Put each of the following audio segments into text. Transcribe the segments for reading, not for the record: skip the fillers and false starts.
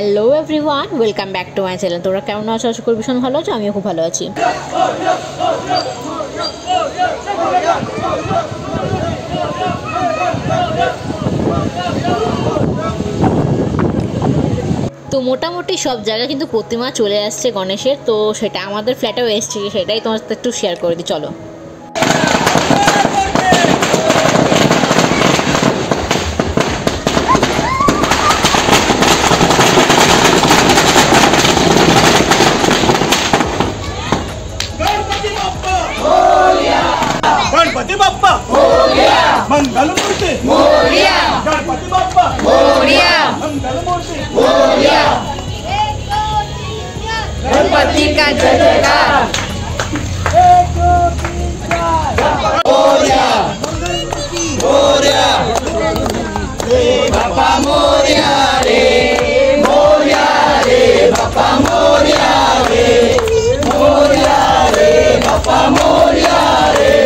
Hello everyone, welcome back to my channel. তোমরা কেমন আছো? আশা করি ভীষণ ভালো আছো। আমিও খুব ভালো আছি। তো মোটামুটি সব জায়গায় কিন্তু প্রতিমা চলে আসছে গণেশের, তো সেটা আমাদের ফ্ল্যাটেও এসছে, সেটাই তোমার সাথে একটু শেয়ার করে দিই। চলো। गणपति बाप्पा मोरया, मंगल मूर्ति मोरया, गणपति बाप्पा मोरया, मंगल मूर्ति मोरया, गणपति का जयकार मोरया मोरया रे बाप्पा मोरया रे बाप्पा मोरया रे बाप्पा मोरया रे।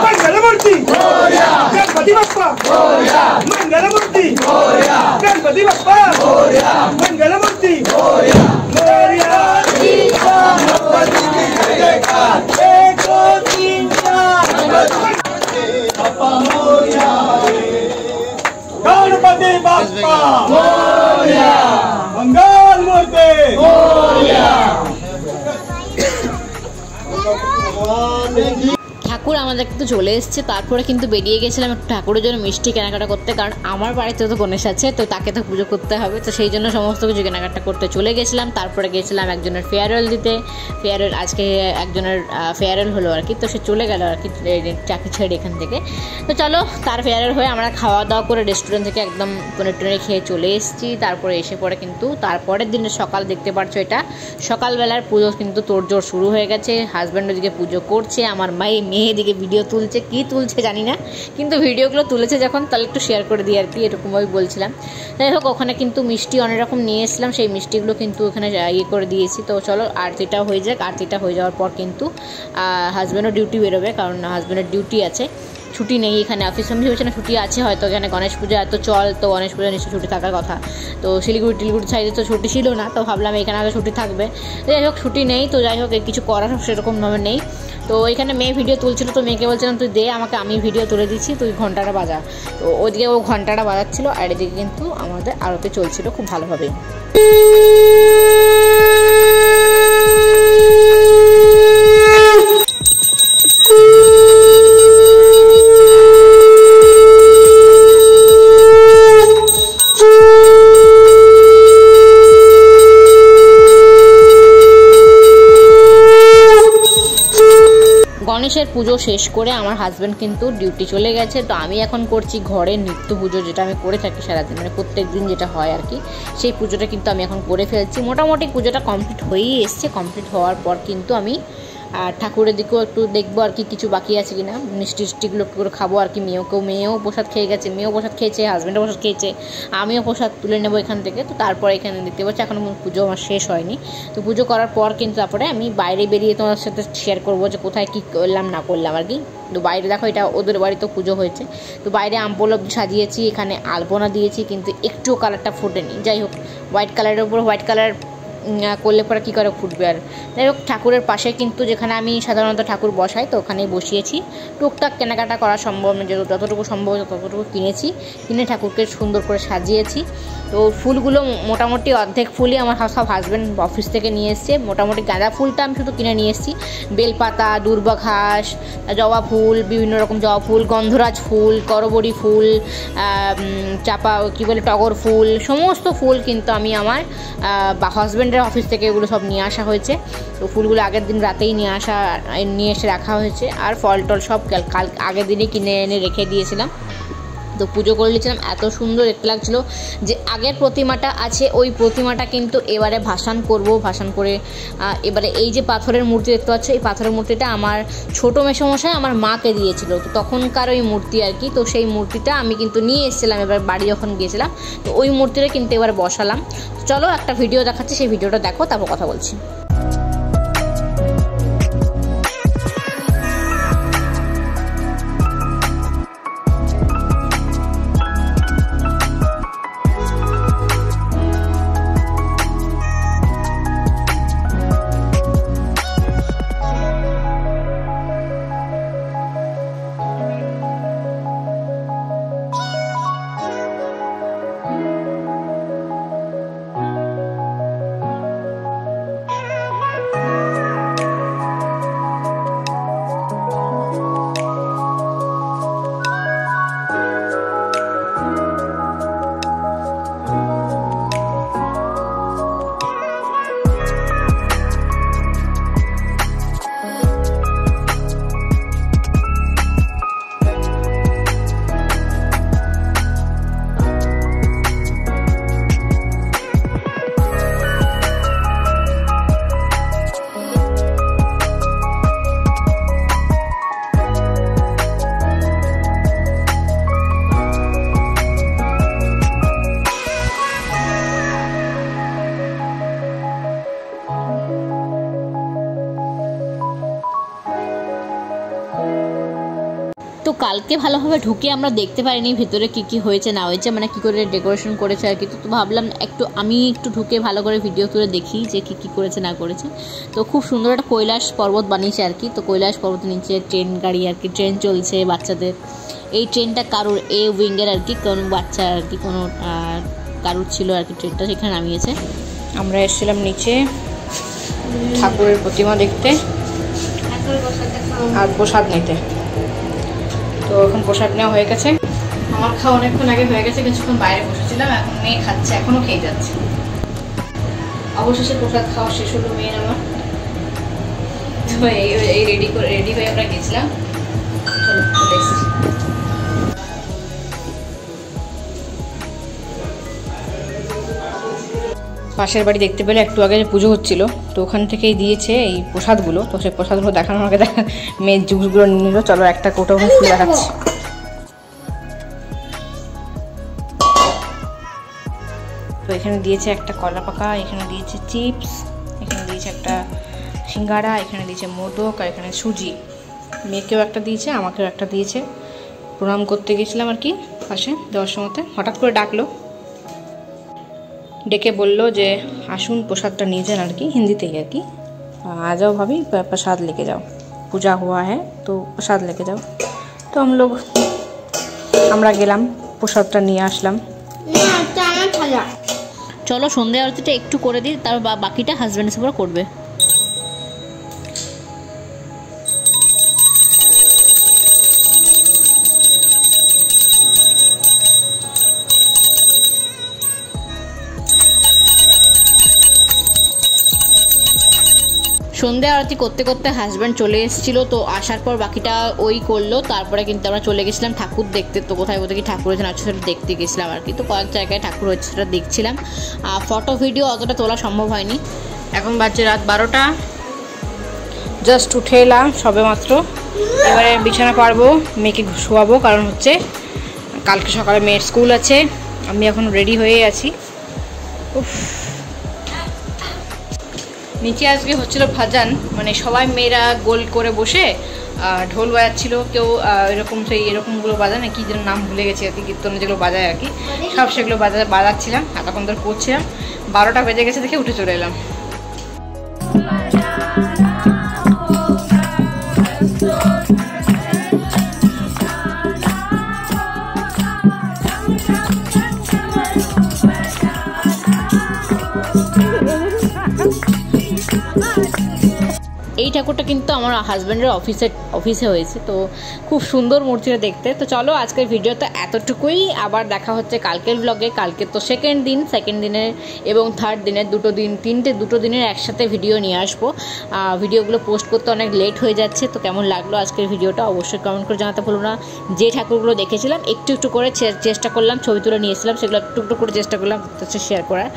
मंगलमूर्ति मोरया, गणपति बाप्पा मोरया, मंगलमूर्ति मोरया, गणपति बाप्पा मोरया, मंगलमूर्ति मोरया, मोरया गणपति की जयकार। 1 2 3 4 बाप्पा मोरया, गणपति बाप्पा मोरया, मंगल मूर्ति मोरया। ঠাকুর আমাদের কিন্তু চলে এসছে, তারপরে কিন্তু বেরিয়ে গেছিলাম একটু ঠাকুরের জন্য মিষ্টি কেনাকাটা করতে, কারণ আমার বাড়িতে তো গণেশ আছে, তো তাকে তো পুজো করতে হবে, তো সেই জন্য সমস্ত কিছু কেনাকাটা করতে চলে গেছিলাম। তারপরে গেছিলাম একজনের ফেয়ারওয়েল দিতে। ফেয়ারওয়েল আজকে একজনের ফেয়ারওয়েল হলো আর কি, তো সে চলে গেল আর কি চাকরি ছেড়ে এখান থেকে। তো চলো, তার ফেয়ারওয়েল হয়ে আমরা খাওয়া দাওয়া করে রেস্টুরেন্ট থেকে একদম পনির টনির খেয়ে চলে এসেছি। তারপরে এসে পরে কিন্তু তারপরের দিনের সকাল দেখতে পাচ্ছ, এটা সকালবেলার পুজো কিন্তু তোড়জোড় শুরু হয়ে গেছে। হাজব্যান্ড ওদিকে পুজো করছে, আমার মেয়ে এদিকে ভিডিও তুলছে, কি তুলছে জানি না, কিন্তু ভিডিওগুলো তুলেছে যখন তাহলে একটু শেয়ার করে দিই আর কি, এরকমভাবে বলছিলাম। যাই হোক, ওখানে কিন্তু মিষ্টি অনেক রকম নিয়ে এসেছিলাম, সেই মিষ্টিগুলো কিন্তু ওখানে করে দিয়েছি। তো চলো আরতিটাও হয়ে যাক। আরতিটা হয়ে যাওয়ার পর কিন্তু হাজব্যান্ডও ডিউটি বেরোবে, কারণ হাজব্যান্ডের ডিউটি আছে, ছুটি নেই এখানে। অফিস ভেবেছে না ছুটি আছে হয়তো, এখানে গণেশ পুজো এত চল, তো গণেশ পুজো নিশ্চয়ই ছুটি থাকার কথা। তো শিলিগুড়ি সাইডে তো ছুটি ছিল না, তো ভাবলাম এখানে আগে ছুটি থাকবে। যাই হোক, ছুটি নেই, তো যাই হোক কিছু করার সেরকমভাবে নেই। তো এখানে মেয়ে ভিডিও তুলছিল, তো মেয়েকে বলছিলাম তুই দে আমাকে, আমি ভিডিও তুলে দিচ্ছি, তুই ঘন্টাটা বাজা। তো ওইদিকে ও ঘন্টাটা বাজাচ্ছিল, আর এদিকে কিন্তু আমাদের আরতি চলছিল খুব ভালোভাবে। গণেশের পুজো শেষ করে আমার হাজব্যান্ড কিন্তু ডিউটি চলে গেছে, তো আমি এখন করছি ঘরের নিত্য পুজো, যেটা আমি করে থাকি সারাদিন, মানে প্রত্যেক দিন যেটা হয় আর কি, সেই পুজোটা কিন্তু আমি এখন করে ফেলছি। মোটামুটি পুজোটা কমপ্লিট হয়েই এসছে। কমপ্লিট হওয়ার পর কিন্তু আমি ঠাকুরের দিকেও একটু দেখবো আর কি কিছু বাকি আছে কিনা, মিষ্টি টিষ্টিগুলো করে খাবো আর কি। মেয়েও প্রসাদ খেয়ে গেছে, মেয়েও প্রসাদ খেয়েছে, হাজব্যান্ডও প্রসাদ খেয়েছে, আমিও প্রসাদ তুলে নেবো এখান থেকে। তো তারপরে এখানে দেখতে পাচ্ছি এখনও পুজো আমার শেষ হয়নি। তো পুজো করার পর কিন্তু তারপরে আমি বাইরে বেরিয়ে তোমার সাথে শেয়ার করবো যে কোথায় কী করলাম না করলাম আর কি। তো বাইরে দেখো, এটা ওদের বাড়িতেও পুজো হয়েছে, তো বাইরে আমপলব সাজিয়েছি, এখানে আলপনা দিয়েছি, কিন্তু একটুও কালারটা ফোটেনি। যাই হোক, হোয়াইট কালারের উপর হোয়াইট কালার করলে পরে কী করে ফুটবে। আর যাই হোক, ঠাকুরের পাশে কিন্তু যেখানে আমি সাধারণত ঠাকুর বসাই, তো ওখানেই বসিয়েছি। টুকটাক কেনাকাটা করা সম্ভব না, যতটুকু সম্ভব ততটুকু কিনে ঠাকুরকে সুন্দর করে সাজিয়েছি। তো ফুলগুলো মোটামুটি অর্ধেক ফুলই আমার সব হাজব্যান্ড অফিস থেকে নিয়ে এসছে। মোটামুটি গাঁদা ফুলটা আমি শুধু কিনে নিয়ে এসেছি, বেলপাতা, দুর্বা ঘাস, জবা ফুল, বিভিন্ন রকম জবা ফুল, গন্ধরাজ ফুল, করবড়ি ফুল, চাপা কী বলে টগর ফুল, সমস্ত ফুল কিন্তু আমি আমার হাজব্যান্ডের অফিস থেকে এগুলো সব নিয়ে আসা হয়েছে। তো ফুলগুলো আগের দিন রাতেই নিয়ে এসে রাখা হয়েছে। আর ফল টল সব কাল আগের দিনই কিনে এনে রেখে দিয়েছিলাম। তো পুজো করে নিয়েছিলাম। এত সুন্দর দেখতে লাগছিলো। যে আগের প্রতিমাটা আছে ওই প্রতিমাটা কিন্তু এবারে ভাসান করব। ভাসান করে এবারে এই যে পাথরের মূর্তি দেখতে পাচ্ছ, এই পাথরের মূর্তিটা আমার ছোটো মেসোমশাই আমার মাকে দিয়েছিল। তো তখনকার ওই মূর্তি আর কি। তো সেই মূর্তিটা আমি কিন্তু নিয়ে এসেছিলাম এবার বাড়ি যখন গিয়েছিলাম। তো ওই মূর্তিটা কিন্তু এবার বসালাম। চলো একটা ভিডিও দেখাচ্ছি, সেই ভিডিওটা দেখো, তারপর কথা বলছি। তো কালকে ভালোভাবে ঢুকে আমরা দেখতে পারিনি ভেতরে কী হয়েছে না হয়েছে, মানে কী করে ডেকোরেশন করেছে আর কি। তো ভাবলাম আমি একটু ঢুকে ভালো করে ভিডিও তুলে দেখি যে কী করেছে না করেছে। তো খুব সুন্দর একটা কৈলাস পর্বত বানিয়েছে আর কি। তো কৈলাস পর্বতের নিচে ট্রেন গাড়ি আর কি, ট্রেন চলছে বাচ্চাদের। এই ট্রেনটা কারুর এ উইঙ্গের আর কি, কোনো বাচ্চা আর কি কোনো কারুর ছিল আর কি, ট্রেনটা সেখানে নামিয়েছে। আমরা এসেছিলাম নিচে ঠাকুরের প্রতিমা দেখতে আর প্রসাদ নিতে। তো এখন প্রসাদ নেওয়া হয়ে গেছে। আমার খাওয়া অনেকক্ষণ আগে হয়ে গেছে, কিছুক্ষণ বাইরে বসেছিলাম, এখন মেয়ে খাচ্ছে, এখনও খেয়ে যাচ্ছে। অবশেষে প্রসাদ খাওয়া শেষ হলো মেয়ের আমার। তো এই রেডি হয়ে আমরা গেছিলাম। চলে এসেছি। পাশের বাড়ি দেখতে পেলে একটু আগে পুজো হচ্ছিল, তো ওখান থেকেই দিয়েছে এই প্রসাদগুলো। তো সেই প্রসাদগুলো দেখানোর আগে মেয়ের জুসগুলো নিয়ে নিল। চলো একটা কোটো খুলে দেখাচ্ছি। তো এখানে দিয়েছে একটা কলা পাকা, এখানে দিয়েছে চিপস, এখানে দিয়েছে একটা সিঙ্গাড়া, এখানে দিয়েছে মোদক, আর এখানে সুজি। মেয়েকেও একটা দিয়েছে, আমাকেও একটা দিয়েছে। প্রণাম করতে গেছিলাম আর কি পাশে, দেওয়ার সময়তে হঠাৎ করে ডাকলো, ডেকে বললো যে আসুন প্রसादটা নিয়ে যান আর কি, হিন্দিতেই আর কি। आ जाओ भाभी प्रसाद लेके जाओ, पूजा हुआ है तो प्रसाद लेके जाओ। तो আমরা গেলাম, প্রসাদটা নিয়ে আসলাম। চলো সন্ধ্যা আরতিটা একটু করে দিই, তার বাকিটা হাজব্যান্ড এসে করবে। সন্ধ্যা আরতি করতে করতে হাজব্যান্ড চলে এসেছিলো। তো আসার পর বাকিটা ওই করলো। তারপরে কিন্তু আমরা চলে গেছিলাম ঠাকুর দেখতে। তো কোথায় কোথায় কি ঠাকুর হয়েছে না সেটা দেখতে গেছিলাম আর কি। তো কয়েক জায়গায় ঠাকুর হয়েছে সেটা দেখছিলাম। ফটো ভিডিও অতটা তোলা সম্ভব হয়নি। এখন বাজছে রাত 12টা, জাস্ট উঠে এলাম সবে মাত্র। এবারে বিছানা পারবো, মেয়েকে শোয়াবো, কারণ হচ্ছে কালকে সকালে মেয়ের স্কুল আছে। আমি এখন রেডি হয়ে আছি। উফ, নিচে আজকে হচ্ছিল ভাজান, মানে সবাই মেয়েরা গোল করে বসে ঢোল বাজাচ্ছিল। কেউ এরকম সেই এরকমগুলো বাজায় না, কি যেন নাম ভুলে গেছে আর কি, কীর্তনে যেগুলো বাজায় আর কি, সব সেগুলো বাজাচ্ছিলাম। এতক্ষণ ধরে করছিলাম, 12টা বেজে গেছে দেখে উঠে চলে এলাম। এই ঠাকুরটা কিন্তু আমার হাজব্যান্ডের অফিসে হয়েছে, তো খুব সুন্দর মূর্তিটা দেখতে। তো চলো আজকের ভিডিওতে এতটুকুই, আবার দেখা হচ্ছে কালকের ব্লগে। কালকে তো সেকেন্ড দিনের এবং থার্ড দিনের দুটো দিনের একসাথে ভিডিও নিয়ে আসবো। ভিডিওগুলো পোস্ট করতে অনেক লেট হয়ে যাচ্ছে। তো কেমন লাগলো আজকের ভিডিওটা অবশ্যই কমেন্ট করে জানাতে ভুলো না। যে ঠাকুরগুলো দেখেছিলাম একটু করে চেষ্টা করলাম, ছবি তুলে নিয়েছিলাম, সেগুলো একটু করে চেষ্টা করলাম শেয়ার করার,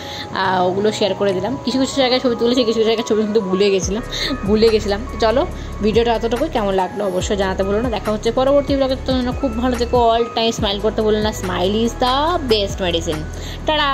ওগুলো শেয়ার করে দিলাম। কিছু জায়গায় ছবি তুলেছি, কিছু জায়গায় ছবি কিন্তু ভুলে গেছিলাম। চলো ভিডিওটা এতটুকুই, কেমন লাগলো অবশ্যই জানাতে ভুলো না। দেখা হচ্ছে পরবর্তী ব্লগে। তো খুব ভালো থেকো, অল টাইম স্মাইল করতে ভুলো না। Smile is the best medicine. Tata.